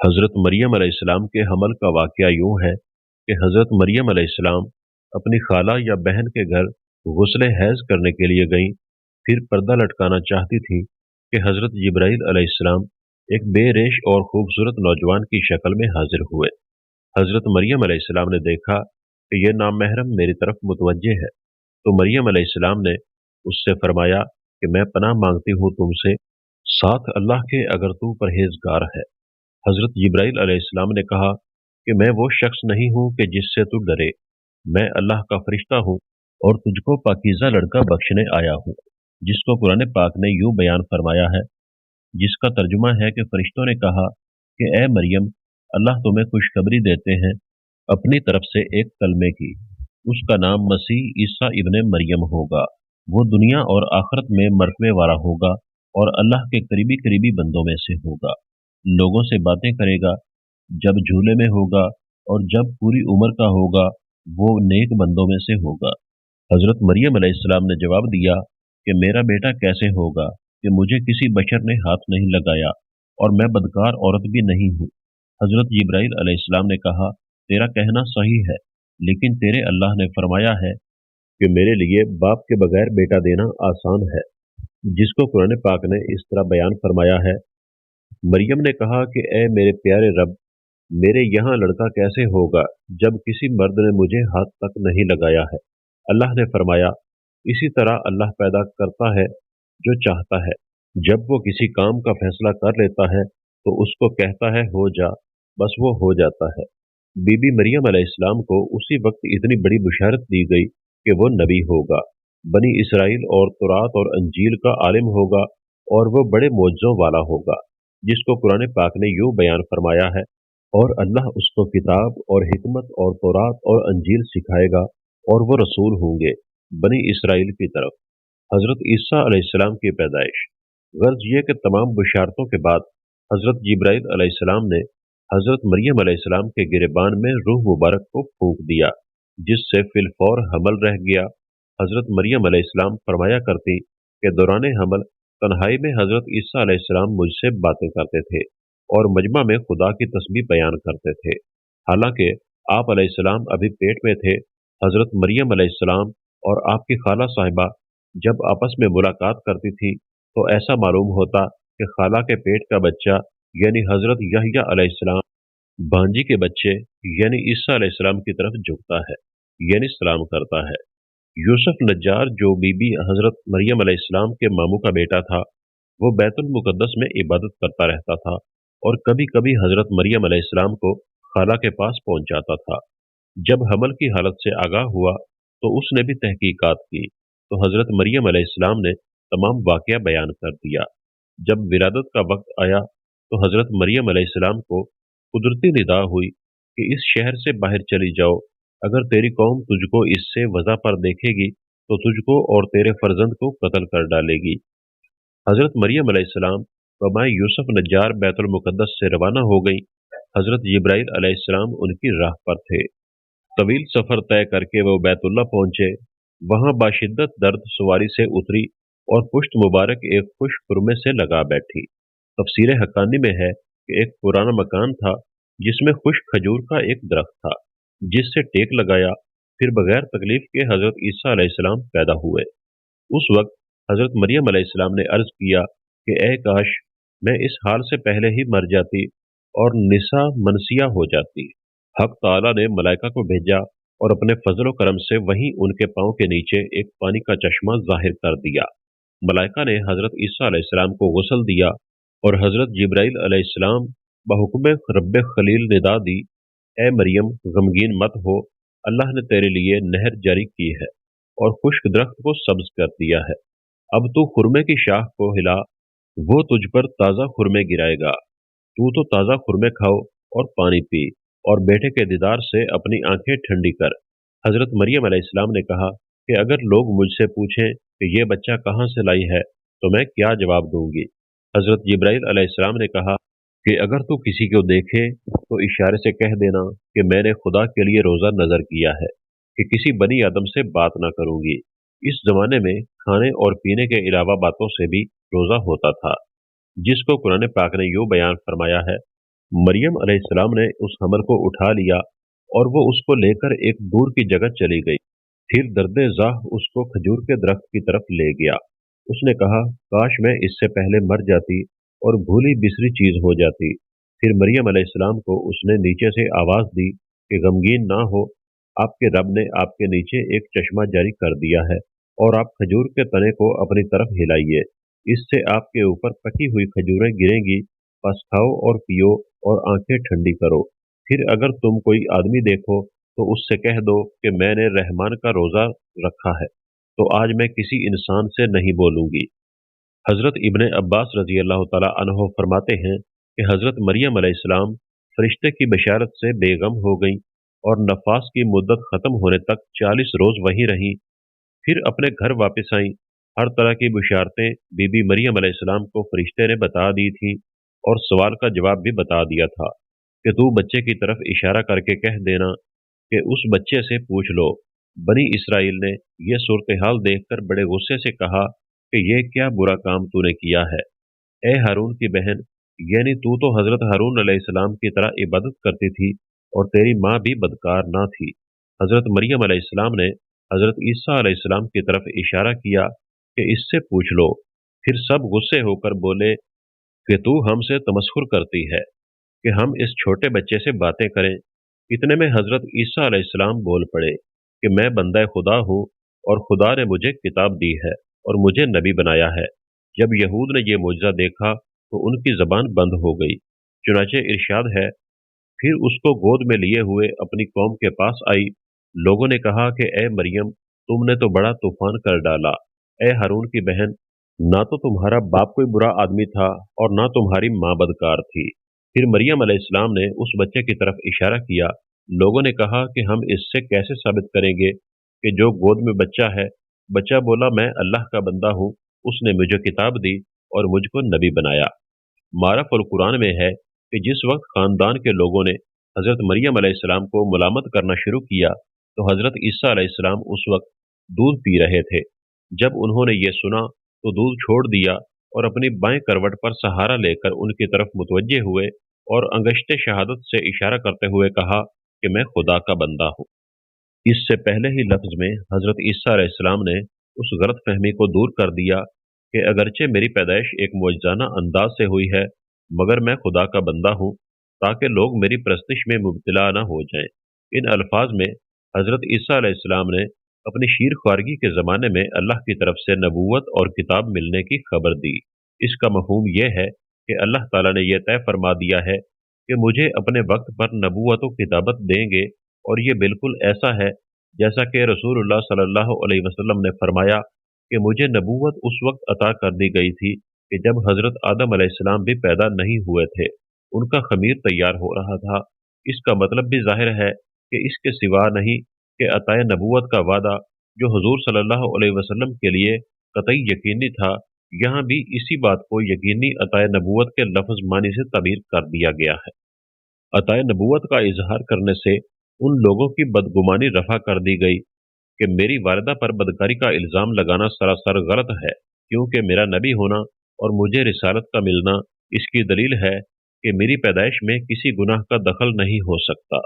हज़रत मरियम अलैहिस्सलाम के हमल का वाक़या यूँ है कि हज़रत मरियम अलैहिस्सलाम अपनी खाला या बहन के घर गुस्ल हैज़ करने के लिए गईं। फिर पर्दा लटकाना चाहती थीं कि हज़रत जिब्राईल अलैहिस्सलाम एक बेरेश और खूबसूरत नौजवान की शक्ल में हाजिर हुए। हज़रत मरियम अलैहिस्सलाम ने देखा कि यह नामहरम मेरी तरफ मुतवज्जे है, तो मरियम अलैहिस्सलाम ने उससे फरमाया कि मैं पनाह मांगती हूँ तुमसे, साथ अल्लाह के, अगर तू परहेजगार है। हज़रत जिब्राईल अलैहिस्सलाम ने कहा कि मैं वो शख्स नहीं हूँ कि जिससे तू डरे। मैं अल्लाह का फरिश्ता हूँ और तुझको पाकीज़ा लड़का बख्शने आया हूँ, जिसको कुरान पाक ने यूं बयान फरमाया है, जिसका तर्जुमा है कि फरिश्तों ने कहा कि ए मरियम, अल्लाह तुम्हें खुशखबरी देते हैं अपनी तरफ से एक कलमे की। उसका नाम मसीह ईसा इब्ने मरियम होगा। वो दुनिया और आखिरत में मर्तबे वाला होगा और अल्लाह के करीबी करीबी बंदों में से होगा। लोगों से बातें करेगा जब झूले में होगा, और जब पूरी उम्र का होगा वो नेक बंदों में से होगा। हजरत मरियम अलैहिस्सलाम ने जवाब दिया कि मेरा बेटा कैसे होगा कि मुझे किसी बशर ने हाथ नहीं लगाया और मैं बदकार औरत भी नहीं हूँ। हजरत जिब्राईल अलैहिस्सलाम ने कहा, तेरा कहना सही है, लेकिन तेरे अल्लाह ने फरमाया है कि मेरे लिए बाप के बगैर बेटा देना आसान है, जिसको कुरान पाक ने इस तरह बयान फरमाया है। मरियम ने कहा कि ए मेरे प्यारे रब, मेरे यहाँ लड़का कैसे होगा जब किसी मर्द ने मुझे हाथ तक नहीं लगाया है। अल्लाह ने फरमाया, इसी तरह अल्लाह पैदा करता है जो चाहता है। जब वो किसी काम का फैसला कर लेता है तो उसको कहता है हो जा, बस वो हो जाता है। बीबी मरियम अलैहिस्सलाम को उसी वक्त इतनी बड़ी बुशारत दी गई कि वो नबी होगा, बनी इसराइल और तौरात और अंजील का आलिम होगा, और वो बड़े मौजज़ों वाला होगा, जिसको कुरान पाक ने यूं बयान फरमाया है, और अल्लाह उसको किताब और हिकमत और तौरात और अंजील सिखाएगा, और वो रसूल होंगे बनी इसराइल की तरफ। हज़रत ईसा अलैहिस्सलाम की पैदाइश। गर्ज ये कि तमाम बुशारतों के बाद हज़रत जिब्राईल अलैहिस्सलाम ने हज़रत मरियम अलैहिस्सलाम के गिरेबान में रूह मुबारक को फूंक दिया, जिससे फिलफौर हमल रह गया। हज़रत मरियम अलैहिस्सलाम फरमाया करती कि दौरान हमल तन्हाई में हज़रत ईसा अलैहिस्सलाम मुझसे बातें करते थे और मजमा में खुदा की तस्बीह बयान करते थे। हालांकि आप अलैहिस्सलाम अभी पेट में थे। हज़रत मरियम अलैहिस्सलाम और आपकी खाला साहिबा जब आपस में मुलाकात करती थी तो ऐसा मालूम होता कि खाला के पेट का बच्चा यानी हज़रत यहया अलैहिस्सलाम भांजी के बच्चे यानी ईसा अलैहिस्सलाम की तरफ झुकता है, यानी सलाम करता है। यूसुफ नज्जार जो बीबी हज़रत मरियम अलैहिस्सलाम के मामू का बेटा था, वो बैतुल मुकद्दस में इबादत करता रहता था और कभी कभी हज़रत मरियम अलैहिस्सलाम को खाला के पास पहुंच जाता था। जब हमल की हालत से आगाह हुआ तो उसने भी तहकीकात की, तो हज़रत मरियम अलैहिस्सलाम ने तमाम वाकया बयान कर दिया। जब विलादत का वक्त आया तो हज़रत मरियम अलैहिस्सलाम को कुदरती निदा हुई कि इस शहर से बाहर चली जाओ, अगर तेरी कौम तुझको इससे वजह पर देखेगी तो तुझको और तेरे फर्जंद को कत्ल कर डालेगी। हज़रत मरियम अलैहिस्सलाम व माँ यूसुफ नज्जार बैतुल मुकद्दस से रवाना हो गई। हज़रत जिब्राईल अलैहिस्सलाम उनकी राह पर थे। तवील सफर तय करके वो बैतुल्ला पहुंचे। वहां बाशिद्दत दर्द सवारी से उतरी और पुश्त मुबारक एक खुश खुरमे से लगा बैठी। तफसीर हक्कानी में है कि एक पुराना मकान था जिसमें खुश खजूर का एक दरख्त था, जिससे टेक लगाया, फिर बगैर तकलीफ के हजरत ईसा अलैहिस्सलाम पैदा हुए। उस वक्त हजरत मरियम अलैहिस्सलाम ने अर्ज किया कि ए काश मैं इस हाल से पहले ही मर जाती और निसा मनसिया हो जाती। हक ताला ने मलाइका को भेजा और अपने फजल व करम से वहीं उनके पांव के नीचे एक पानी का चश्मा जाहिर कर दिया। मलाइका ने हजरत ईसा अलैहिस्सलाम को गुस्ल दिया और हजरत जिब्राईल अलैहिस्सलाम बहुक्म रब्बे खलील निदा दी, ए मरियम गमगीन मत हो, अल्लाह ने तेरे लिए नहर जारी की है और खुश्क दरख्त को सब्ज कर दिया है। अब तू खुरमे की शाख को हिला, वो तुझ पर ताज़ा खुरमे गिराएगा। तू तो ताज़ा खुरमे खाओ और पानी पी और बेटे के दीदार से अपनी आंखें ठंडी कर। हजरत मरियम अलैहिस्सलाम ने कहा कि अगर लोग मुझसे पूछें कि ये बच्चा कहाँ से लाई है तो मैं क्या जवाब दूंगी। हजरत जिब्राईल अलैहिस्सलाम ने कहा कि अगर तू किसी को देखे तो इशारे से कह देना कि मैंने खुदा के लिए रोज़ा नजर किया है कि किसी बनी आदम से बात ना करूंगी। इस जमाने में खाने और पीने के अलावा बातों से भी रोज़ा होता था, जिसको कुरान पाक ने यूं बयान फरमाया है मरियम अलैहिस्सलाम ने उस हमर को उठा लिया और वो उसको लेकर एक दूर की जगह चली गई। फिर दर्दे ज़ाह उसको खजूर के दरख्त की तरफ ले गया। उसने कहा, काश मैं इससे पहले मर जाती और भूली बिसरी चीज हो जाती। फिर मरियम अलैहिस्सलाम को उसने नीचे से आवाज दी कि गमगीन ना हो, आपके रब ने आपके नीचे एक चश्मा जारी कर दिया है और आप खजूर के तने को अपनी तरफ हिलाइए। इससे आपके ऊपर पकी हुई खजूरें गिरेंगी, बस खाओ और पियो और आंखें ठंडी करो। फिर अगर तुम कोई आदमी देखो तो उससे कह दो कि मैंने रहमान का रोजा रखा है, तो आज मैं किसी इंसान से नहीं बोलूंगी। हजरत इब्ने अब्बास रजी अल्लाह तआला अन्हो फरमाते हैं कि हजरत मरियम अलैहिस्सलाम फरिश्ते की बशारत से बेगम हो गईं और नफास की मुद्दत खत्म होने तक 40 रोज वहीं रहीं। फिर अपने घर वापस आईं। हर तरह की बुशारतें बीबी मरियम अलैहिस्सलाम को फरिश्ते ने बता दी थीं और सवाल का जवाब भी बता दिया था कि तू बच्चे की तरफ इशारा करके कह देना कि उस बच्चे से पूछ लो। बनी इसराइल ने यह सूरत हाल देखकर बड़े गुस्से से कहा कि यह क्या बुरा काम तूने किया है। ए हारून की बहन, यानी तू तो हजरत हारून अलैहिस्सलाम की तरह इबादत करती थी और तेरी माँ भी बदकार ना थी। हजरत मरियम अलैहिस्सलाम ने हजरत ईसा अलैहिस्सलाम की तरफ इशारा किया कि इससे पूछ लो। फिर सब गुस्से होकर बोले कि तू हमसे तमस्खुर करती है कि हम इस छोटे बच्चे से बातें करें। इतने में हजरत ईसा अलैहिस्सलाम बोल पड़े कि मैं बंदा खुदा हूँ और खुदा ने मुझे किताब दी है और मुझे नबी बनाया है। जब यहूद ने यह मुजज़ा देखा तो उनकी जबान बंद हो गई। चुनाचे इरशाद है, फिर उसको गोद में लिए हुए अपनी कौम के पास आई। लोगों ने कहा कि ए मरियम, तुमने तो बड़ा तूफान कर डाला। ए हारून की बहन, ना तो तुम्हारा बाप कोई बुरा आदमी था और ना तुम्हारी माँ बदकार थी। फिर मरियम अलैहिस्सलाम ने उस बच्चे की तरफ इशारा किया। लोगों ने कहा कि हम इससे कैसे साबित करेंगे कि जो गोद में बच्चा है। बच्चा बोला, मैं अल्लाह का बंदा हूँ, उसने मुझे किताब दी और मुझको नबी बनाया। मारफ अल कुरान में है कि जिस वक्त खानदान के लोगों ने हजरत मरियम अलैहिस्सलाम को मुलामत करना शुरू किया तो हजरत ईसा अलैहिस्सलाम उस वक्त दूध पी रहे थे। जब उन्होंने ये सुना तो दूध छोड़ दिया और अपनी बाएं करवट पर सहारा लेकर उनकी तरफ मुतवज्जे हुए और अंगश्ते शहादत से इशारा करते हुए कहा कि मैं खुदा का बंदा हूँ। इससे पहले ही लफ्ज में हजरत ईसा अलैहिस्सलाम ने उस गलत फहमी को दूर कर दिया कि अगरचे मेरी पैदाइश एक मौजज़ाना अंदाज से हुई है, मगर मैं खुदा का बंदा हूँ, ताकि लोग मेरी प्रस्तिश में मुब्तला न हो जाएं। इन अल्फाज में हजरत ईसा अलैहिस्सलाम ने अपनी शीर ख्वारगी के ज़माने में अल्लाह की तरफ से नबूवत और किताब मिलने की खबर दी। इसका मफहूम यह है कि अल्लाह ताला ने यह तय फरमा दिया है कि मुझे अपने वक्त पर नबूवत और किताबत देंगे, और ये बिल्कुल ऐसा है जैसा कि रसूलुल्लाह सल्लल्लाहु अलैहि वसल्लम ने फरमाया कि मुझे नबूवत उस वक्त अता कर दी गई थी कि जब हजरत आदम अलैहिस्सलाम भी पैदा नहीं हुए थे, उनका खमीर तैयार हो रहा था। इसका मतलब भी जाहिर है कि इसके सिवा नहीं कि अताए नबूवत का वादा जो हुजूर सल्लल्लाहु अलैहि वसल्लम के लिए कतई यकीनी था, यहाँ भी इसी बात को यकीनी अताए नबूवत के लफ्ज मानी से तबीर कर दिया गया है। अताए नबूवत का इजहार करने से उन लोगों की बदगुमानी रफा कर दी गई कि मेरी वालिदा पर बदकारी का इल्जाम लगाना सरासर गलत है, क्योंकि मेरा नबी होना और मुझे रिसालत का मिलना इसकी दलील है कि मेरी पैदाइश में किसी गुनाह का दखल नहीं हो सकता।